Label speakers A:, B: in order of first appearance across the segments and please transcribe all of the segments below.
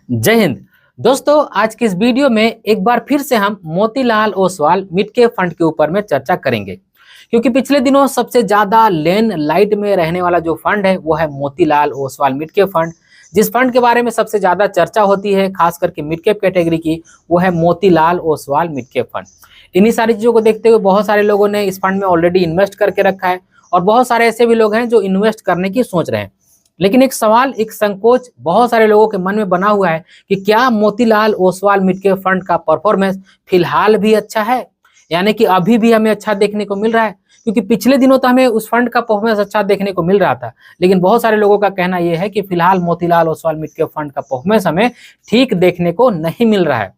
A: जय हिंद। दोस्तों, आज की इस वीडियो में एक बार फिर से हम Motilal Oswal mid cap fund के ऊपर में चर्चा करेंगे, क्योंकि पिछले दिनों सबसे ज्यादा लेन लाइट में रहने वाला जो फंड है वो है Motilal Oswal mid cap fund. जिस फंड के बारे में सबसे ज्यादा चर्चा होती है खास करके मिड कैप कैटेगरी की, वो है Motilal Oswal mid cap fund. इन्हीं सारी चीजों को देखते हुए बहुत सारे लोगों ने इस फंड में ऑलरेडी इन्वेस्ट करके रखा है और बहुत सारे ऐसे भी लोग हैं जो इन्वेस्ट करने की सोच रहे हैं। लेकिन एक सवाल, एक संकोच बहुत सारे लोगों के मन में बना हुआ है कि क्या Motilal Oswal mid cap fund का परफॉर्मेंस फिलहाल भी अच्छा है, यानी कि अभी भी हमें अच्छा देखने को मिल रहा है। क्योंकि पिछले दिनों तो हमें उस फंड का परफॉर्मेंस अच्छा देखने को मिल रहा था, लेकिन बहुत सारे लोगों का कहना यह है कि फिलहाल Motilal Oswal mid cap fund का परफॉर्मेंस हमें ठीक देखने को नहीं मिल रहा है।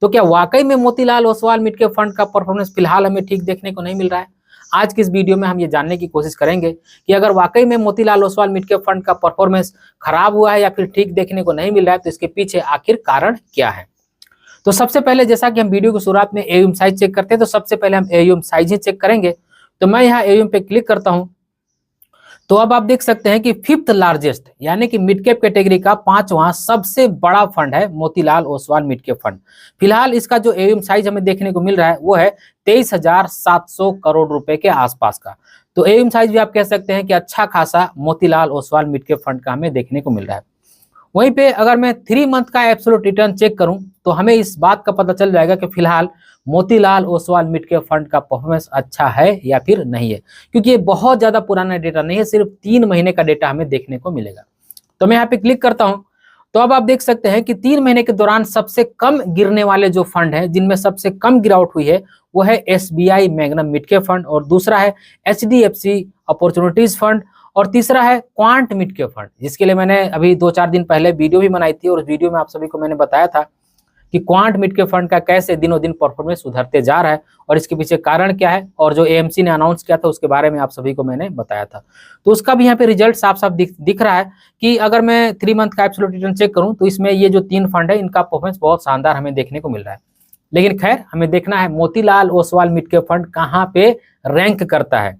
A: तो क्या वाकई में Motilal Oswal mid cap fund का परफॉर्मेंस फिलहाल हमें ठीक देखने को नहीं मिल रहा है? आज की इस वीडियो में हम ये जानने की कोशिश करेंगे कि अगर वाकई में Motilal Oswal mid cap fund का परफॉर्मेंस खराब हुआ है या फिर ठीक देखने को नहीं मिल रहा है, तो इसके पीछे आखिर कारण क्या है। तो सबसे पहले, जैसा कि हम वीडियो की शुरुआत में एयूएम साइज चेक करते हैं, तो सबसे पहले हम एयूएम साइज ही चेक करेंगे। तो मैं यहाँ एयूएम पे क्लिक करता हूँ, तो अब आप देख सकते हैं कि फिफ्थ लार्जेस्ट यानी कि मिड कैप कैटेगरी का पांचवा सबसे बड़ा फंड है Motilal Oswal mid cap fund. फिलहाल इसका जो एयूएम साइज हमें देखने को मिल रहा है वो है 23,700 करोड़ रुपए के आसपास का। तो एयूएम साइज भी आप कह सकते हैं कि अच्छा खासा Motilal Oswal mid cap fund का हमें देखने को मिल रहा है। वहीं पे अगर मैं 3 मंथ का एब्सोल्यूट रिटर्न चेक करूं तो हमें इस बात का पता चल जाएगा कि फिलहाल Motilal Oswal mid cap fund का परफॉर्मेंस अच्छा है या फिर नहीं है, क्योंकि ये बहुत ज्यादा पुराना डेटा नहीं है, सिर्फ 3 महीने का डेटा हमें देखने को मिलेगा। तो मैं यहाँ पे क्लिक करता हूँ, तो अब आप देख सकते हैं कि 3 महीने के दौरान सबसे कम गिरने वाले जो फंड है, जिनमें सबसे कम गिरावट हुई है, वो है SBI magnum mid cap fund, और दूसरा है एचडीएफसी अपॉर्चुनिटीज फंड, और तीसरा है क्वांट मिड कैप फंड, जिसके लिए मैंने अभी 2-4 दिन पहले वीडियो भी बनाई थी, और उस वीडियो में आप सभी को मैंने बताया था कि क्वांट मिड कैप फंड का कैसे दिनों दिन परफॉर्मेंस सुधरते जा रहा है और इसके पीछे कारण क्या है, और जो एएमसी ने अनाउंस किया था उसके बारे में आप सभी को मैंने बताया था। तो उसका भी यहाँ पे रिजल्ट साफ साफ दिख रहा है कि अगर मैं 3 मंथ का एब्सोल्यूट रिटर्न चेक करूं तो इसमें ये जो 3 फंड है इनका परफॉर्मेंस बहुत शानदार हमें देखने को मिल रहा है। लेकिन खैर, हमें देखना है Motilal Oswal mid cap fund कहाँ पे रैंक करता है।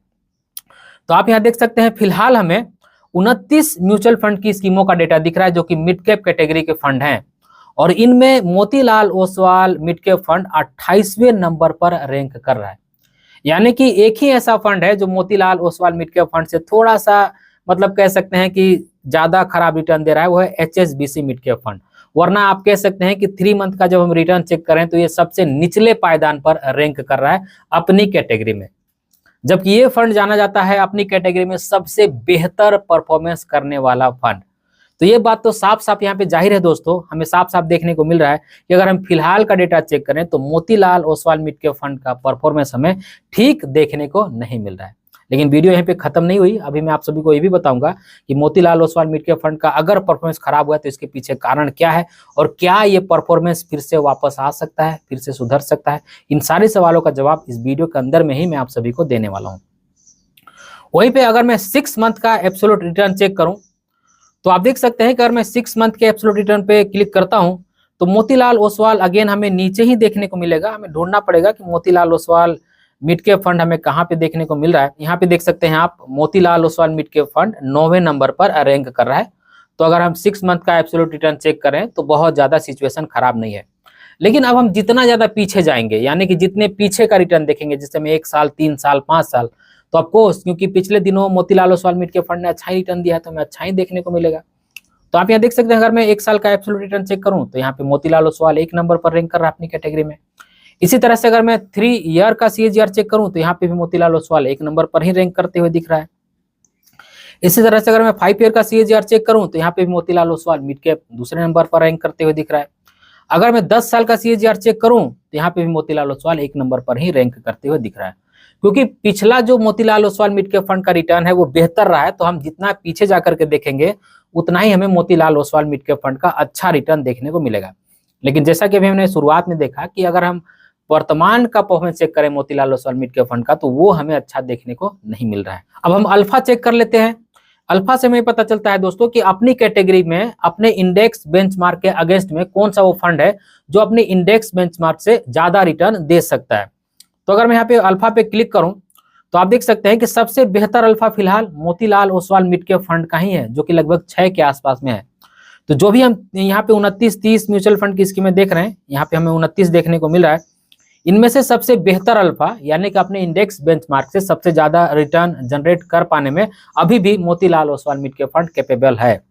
A: तो आप यहाँ देख सकते हैं फिलहाल हमें 29 म्यूचुअल फंड की स्कीमों का डेटा दिख रहा है जो कि मिड कैप कैटेगरी के फंड हैं, और इनमें Motilal Oswal mid cap fund 28वें नंबर पर रैंक कर रहा है। यानी कि एक ही ऐसा फंड है जो Motilal Oswal mid cap fund से थोड़ा सा मतलब कह सकते हैं कि ज्यादा खराब रिटर्न दे रहा है, वो है एचएसबीसी मिड कैप फंड। वरना आप कह सकते हैं कि 3 मंथ का जब हम रिटर्न चेक करें तो ये सबसे निचले पायदान पर रैंक कर रहा है अपनी कैटेगरी में, जबकि ये फंड जाना जाता है अपनी कैटेगरी में सबसे बेहतर परफॉर्मेंस करने वाला फंड। तो ये बात तो साफ साफ यहाँ पे जाहिर है दोस्तों, हमें साफ साफ देखने को मिल रहा है कि अगर हम फिलहाल का डेटा चेक करें तो Motilal Oswal mid cap fund का परफॉर्मेंस हमें ठीक देखने को नहीं मिल रहा है। लेकिन वीडियो यहाँ पे खत्म नहीं हुई, अभी मैं आप सभी को ये भी बताऊंगा कि Motilal Oswal mid cap fund का अगर परफॉर्मेंस खराब हुआ तो इसके पीछे कारण क्या है, और क्या ये परफॉर्मेंस फिर से वापस आ सकता है, फिर से सुधर सकता है। इन सारे सवालों का जवाब इस वीडियो के अंदर में ही मैं आप सभी को देने वाला हूँ। वहीं पे अगर मैं 6 मंथ का एब्सोल्यूट रिटर्न चेक करूं तो आप देख सकते हैं कि अगर मैं 6 मंथ के एब्सोल्यूट रिटर्न पे क्लिक करता हूं तो मोतीलाल ओसवाल अगेन हमें नीचे ही देखने को मिलेगा। हमें ढूंढना पड़ेगा कि Motilal Oswal mid cap fund हमें कहां पे देखने को मिल रहा है। यहाँ पे देख सकते हैं आप, Motilal Oswal mid cap fund 9वें नंबर पर रैंक कर रहा है। तो अगर हम 6 मंथ का एब्सोल्यूट रिटर्न चेक करें तो बहुत ज्यादा सिचुएशन खराब नहीं है। लेकिन अब हम जितना ज्यादा पीछे जाएंगे, यानी कि जितने पीछे का रिटर्न देखेंगे, जैसे हम 1 साल, 3 साल, 5 साल, तो ऑफकोर्स क्योंकि पिछले दिनों Motilal Oswal mid cap fund ने अच्छा ही रिटर्न दिया है तो हमें अच्छा ही देखने को मिलेगा। तो आप यहाँ देख सकते हैं, अगर मैं 1 साल का एब्सोल्यूट रिटर्न चेक करूं तो यहाँ पे मोतीलाल ओसवाल 1 नंबर पर रैंक कर रहा है अपनी कैटेगरी में। इसी तरह से अगर मैं 3 ईयर का सीएजीआर चेक करूं तो यहाँ पे भी मोतीलाल ओसवाल 1 नंबर पर ही रैंक करते हुए दिख रहा है। इसी तरह से अगर मैं 5 ईयर का सीएजीआर चेक करूं तो यहाँ पे भी मोतीलाल ओसवाल मिड कैप दूसरे नंबर पर रैंक करते हुए दिख रहा है। अगर मैं 10 साल का सीएजीआर चेक करूं तो यहाँ पे भी मोतीलाल ओसवाल 1 नंबर पर ही रैंक करते हुए दिख रहा है। क्योंकि पिछला जो Motilal Oswal mid cap fund का रिटर्न है वो बेहतर रहा है, तो हम जितना पीछे जाकर के देखेंगे उतना ही हमें Motilal Oswal mid cap fund का अच्छा रिटर्न देखने को मिलेगा। लेकिन जैसा कि अभी हमने शुरुआत में देखा कि अगर हम वर्तमान का परफॉर्मेंस चेक करें Motilal Oswal mid cap fund का, तो वो हमें अच्छा देखने को नहीं मिल रहा है। अब हम अल्फा चेक कर लेते हैं। अल्फा से हमें पता चलता है दोस्तों कि अपनी कैटेगरी में अपने इंडेक्स बेंचमार्क के अगेंस्ट में कौन सा वो फंड है जो अपनी इंडेक्स बेंचमार्क से ज्यादा रिटर्न दे सकता है। तो अगर मैं यहाँ पे अल्फा पे क्लिक करूं तो आप देख सकते हैं कि सबसे बेहतर अल्फा फिलहाल Motilal Oswal mid cap fund का ही है, जो कि लगभग 6 के आसपास में है। तो जो भी हम यहाँ पे 29-30 म्यूचुअल फंड की स्कीमें देख रहे हैं, यहाँ पे हमें 29 देखने को मिल रहा है। इनमें से सबसे बेहतर अल्फा यानी कि अपने इंडेक्स बेंचमार्क से सबसे ज्यादा रिटर्न जनरेट कर पाने में अभी भी Motilal Oswal mid cap fund capable है।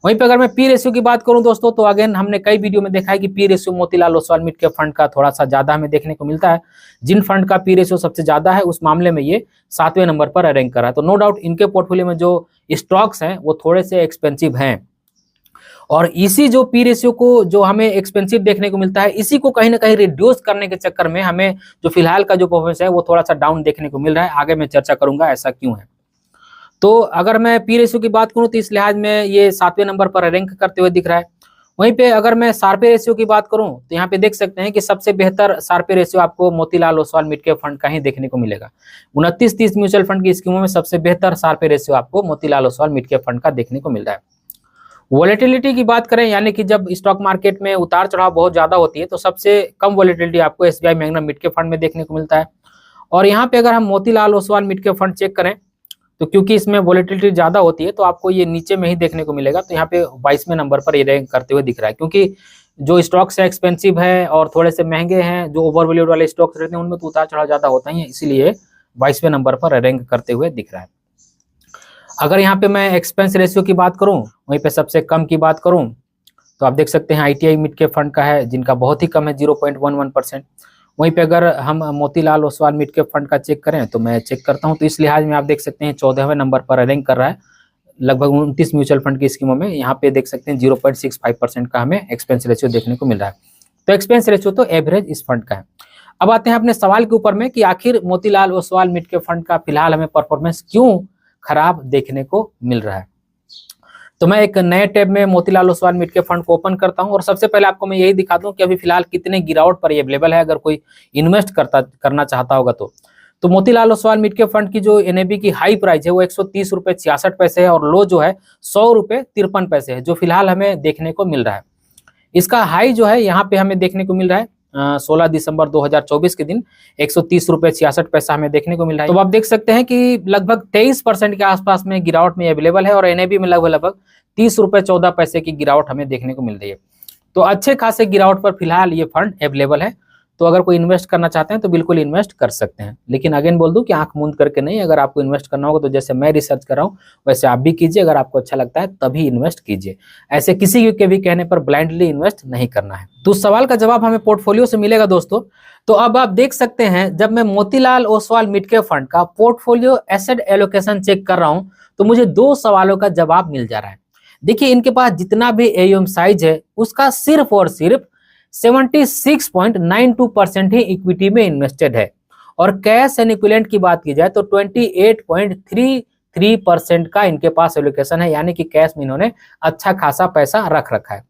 A: वहीं पे अगर मैं पी रेशियो की बात करूं दोस्तों, तो अगेन हमने कई वीडियो में देखा है कि P ratio Motilal Oswal mid cap fund का थोड़ा सा ज्यादा हमें देखने को मिलता है। जिन फंड का पी रेशियो सबसे ज्यादा है उस मामले में ये 7वें नंबर पर रैंक कर रहा है। तो नो डाउट इनके पोर्टफोलियो में जो स्टॉक्स हैं वो थोड़े से एक्सपेंसिव हैं, और इसी जो पी रेशियो को जो हमें एक्सपेंसिव देखने को मिलता है, इसी को कहीं ना कहीं रिड्यूस करने के चक्कर में हमें जो फिलहाल का जो परफॉर्मेंस है वो थोड़ा सा डाउन देखने को मिल रहा है। आगे मैं चर्चा करूंगा ऐसा क्यों है। तो अगर मैं पी रेशियो की बात करूं तो इस लिहाज में ये 7वें नंबर पर रैंक करते हुए दिख रहा है। वहीं पे अगर मैं शार्पे रेशियो की बात करूं तो यहाँ पे देख सकते हैं कि सबसे बेहतर शार्पे रेशियो आपको Motilal Oswal mid cap fund का ही देखने को मिलेगा। 29-30 म्यूचुअल फंड की स्कीमों में सबसे बेहतर शार्पे रेशियो आपको Motilal Oswal mid cap fund का देखने को मिल रहा है। वॉलेटिलिटी की बात करें, यानी कि जब स्टॉक मार्केट में उतार चढ़ाव बहुत ज्यादा होती है तो सबसे कम वॉलेटिलिटी आपको SBI magnum mid cap fund में देखने को मिलता है। और यहाँ पे अगर हम Motilal Oswal mid cap fund check करें तो क्योंकि इसमें वॉलेटिलिटी ज्यादा होती है तो आपको ये नीचे में ही देखने को मिलेगा। तो यहाँ पे 22वें नंबर पर ये रैंक करते हुए दिख रहा है, क्योंकि जो स्टॉक्स है एक्सपेंसिव है और थोड़े से महंगे हैं, जो ओवर वैल्यूड वाले स्टॉक्स रहते हैं उनमें तो उतार चढ़ाव ज्यादा होता ही है, इसीलिए 22वें नंबर पर रैंक करते हुए दिख रहा है। अगर यहाँ पे मैं एक्सपेंस रेशियो की बात करूं, वहीं पे सबसे कम की बात करूं तो आप देख सकते हैं आईटीआई मिड कैप फंड का है, जिनका बहुत ही कम है 0.11%। वहीं पे अगर हम Motilal Oswal mid cap fund का चेक करें तो मैं चेक करता हूं तो इस लिहाज में आप देख सकते हैं 14वें नंबर पर रैंक कर रहा है। लगभग 29 म्यूचुअल फंड की स्कीमों में यहाँ पे देख सकते हैं 0.65% का हमें एक्सपेंस रेशियो देखने को मिल रहा है। तो एक्सपेंस रेशियो तो एवरेज इस फंड का है। अब आते हैं अपने सवाल के ऊपर में कि आखिर Motilal Oswal mid cap fund का फिलहाल हमें परफॉर्मेंस क्यों खराब देखने को मिल रहा है। तो मैं एक नए टैब में Motilal Oswal mid cap fund को ओपन करता हूं और सबसे पहले आपको मैं यही दिखा दूं कि अभी फिलहाल कितने गिरावट पर ये अवेलेबल है, अगर कोई इन्वेस्ट करना चाहता होगा तो Motilal Oswal mid cap fund की जो एनएबी की हाई प्राइस है वो 130 रुपए 66 पैसे है और लो जो है 100 रुपए 53 पैसे है, जो फिलहाल हमें देखने को मिल रहा है। इसका हाई जो है यहाँ पे हमें देखने को मिल रहा है 16 दिसंबर 2024 के दिन 130 रुपए 66 पैसा हमें देखने को मिल रहा है। तो आप देख सकते हैं कि लगभग 23% के आसपास में गिरावट में अवेलेबल है और एनएबी में लगभग 30 रुपए 14 पैसे की गिरावट हमें देखने को मिल रही है। तो अच्छे खासे गिरावट पर फिलहाल ये फंड अवेलेबल है। तो अगर कोई इन्वेस्ट करना चाहते हैं तो बिल्कुल इन्वेस्ट कर सकते हैं, लेकिन अगेन बोल दूं कि आंख मूंद करके नहीं। अगर आपको इन्वेस्ट करना होगा तो जैसे मैं रिसर्च कर रहा हूं वैसे आप भी कीजिए, अगर आपको अच्छा लगता है तभी इन्वेस्ट कीजिए। ऐसे किसी के भी कहने पर ब्लाइंडली इन्वेस्ट नहीं करना है। तो सवाल का जवाब हमें पोर्टफोलियो से मिलेगा दोस्तों। तो अब आप देख सकते हैं जब मैं Motilal Oswal mid cap fund का पोर्टफोलियो एसेट एलोकेशन चेक कर रहा हूं तो मुझे 2 सवालों का जवाब मिल जा रहा है। देखिए इनके पास जितना भी एयूएम साइज है उसका सिर्फ और सिर्फ 76.92% ही इक्विटी में इन्वेस्टेड है, और कैश एंड इक्विवेलेंट की बात की जाए तो 28.33% का इनके पास एलोकेशन है, यानी कि कैश में इन्होंने अच्छा खासा पैसा रख रखा है।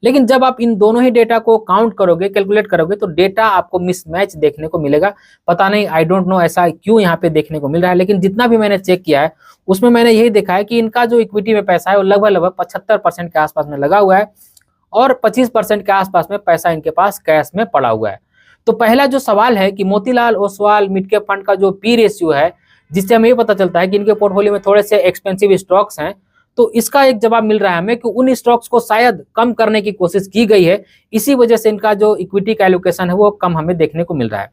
A: लेकिन जब आप इन दोनों ही डेटा को काउंट करोगे, कैलकुलेट करोगे तो डेटा आपको मिसमैच देखने को मिलेगा। पता नहीं, आई डोंट नो ऐसा क्यों यहाँ पे देखने को मिल रहा है, लेकिन जितना भी मैंने चेक किया है उसमें मैंने यही देखा है कि इनका जो इक्विटी में पैसा है वो लगभग 75% के आसपास में लगा हुआ है और 25% के आसपास में पैसा इनके पास कैश में पड़ा हुआ है। तो पहला जो सवाल है कि Motilal Oswal mid cap fund का जो पी रेशियो है, जिससे हमें ये पता चलता है कि इनके पोर्टफोलियो में थोड़े से एक्सपेंसिव स्टॉक्स हैं, तो इसका एक जवाब मिल रहा है हमें कि उन स्टॉक्स को शायद कम करने की कोशिश की गई है, इसी वजह से इनका जो इक्विटी का एलोकेशन है वो कम हमें देखने को मिल रहा है।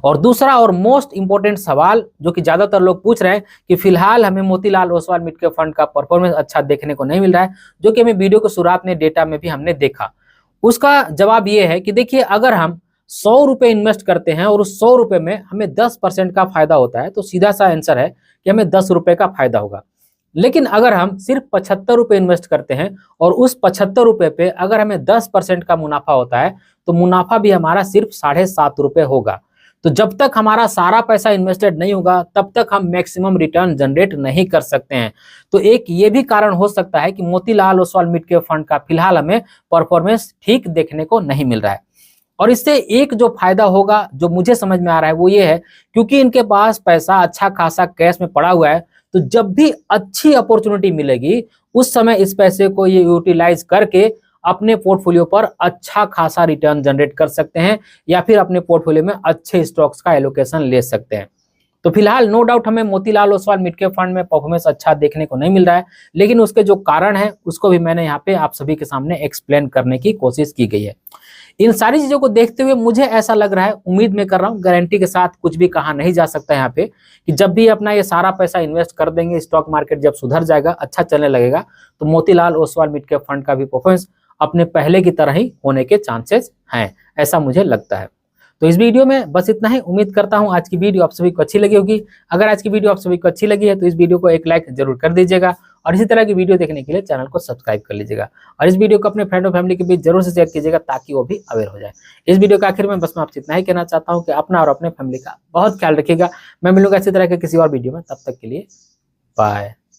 A: और दूसरा और मोस्ट इंपॉर्टेंट सवाल जो कि ज्यादातर लोग पूछ रहे हैं कि फिलहाल हमें Motilal Oswal mid cap fund का परफॉर्मेंस अच्छा देखने को नहीं मिल रहा है, जो कि हमें वीडियो के शुरुआत में डेटा में भी हमने देखा। उसका जवाब ये है कि देखिए अगर हम 100 रुपए इन्वेस्ट करते हैं और उस 100 रुपए में हमें 10% का फायदा होता है तो सीधा सा आंसर है कि हमें 10 रुपए का फायदा होगा। लेकिन अगर हम सिर्फ 75 रुपए इन्वेस्ट करते हैं और उस 75 रुपए पे अगर हमें 10% का मुनाफा होता है तो मुनाफा भी हमारा सिर्फ 7.5 रुपए होगा। तो जब तक हमारा सारा पैसा इन्वेस्टेड नहीं होगा तब तक हम मैक्सिमम रिटर्न जनरेट नहीं कर सकते हैं। तो एक ये भी कारण हो सकता है कि Motilal Oswal mid cap fund का फिलहाल हमें परफॉर्मेंस ठीक देखने को नहीं मिल रहा है। और इससे एक जो फायदा होगा जो मुझे समझ में आ रहा है वो ये है, क्योंकि इनके पास पैसा अच्छा खासा कैश में पड़ा हुआ है, तो जब भी अच्छी अपॉर्चुनिटी मिलेगी उस समय इस पैसे को ये यूटिलाइज करके अपने पोर्टफोलियो पर अच्छा खासा रिटर्न जनरेट कर सकते हैं या फिर अपने पोर्टफोलियो में अच्छे स्टॉक्स का एलोकेशन ले सकते हैं। तो फिलहाल नो डाउट हमें Motilal Oswal mid cap fund में परफॉर्मेंस अच्छा देखने को नहीं मिल रहा है, लेकिन उसके जो कारण है उसको भी मैंने यहाँ पे आप सभी के सामने एक्सप्लेन करने की कोशिश की गई है। इन सारी चीजों को देखते हुए मुझे ऐसा लग रहा है, उम्मीद मैं कर रहा हूँ, गारंटी के साथ कुछ भी कहा नहीं जा सकता यहाँ पे, कि जब भी अपना ये सारा पैसा इन्वेस्ट कर देंगे, स्टॉक मार्केट जब सुधर जाएगा, अच्छा चलने लगेगा, तो Motilal Oswal mid cap fund का भी परफॉर्मेंस अपने पहले की तरह ही होने के चांसेस हैं, ऐसा मुझे लगता है। तो इस वीडियो में बस इतना ही। उम्मीद करता हूं आज की वीडियो आप सभी को अच्छी लगी होगी। अगर आज की वीडियो आप सभी को अच्छी लगी है तो इस वीडियो को एक लाइक जरूर कर दीजिएगा और इसी तरह की वीडियो देखने के लिए चैनल को सब्सक्राइब कर लीजिएगा और इस वीडियो को अपने फ्रेंड और फैमिली के बीच जरूर से शेयर कीजिएगा ताकि वो भी अवेयर हो जाए। इस वीडियो के आखिर में बस मैं आपसे इतना ही कहना चाहता हूँ कि अपना और अपने फैमिली का बहुत ख्याल रखिएगा। मैं मिलूंगा इसी तरह के किसी और वीडियो में, तब तक के लिए बाय।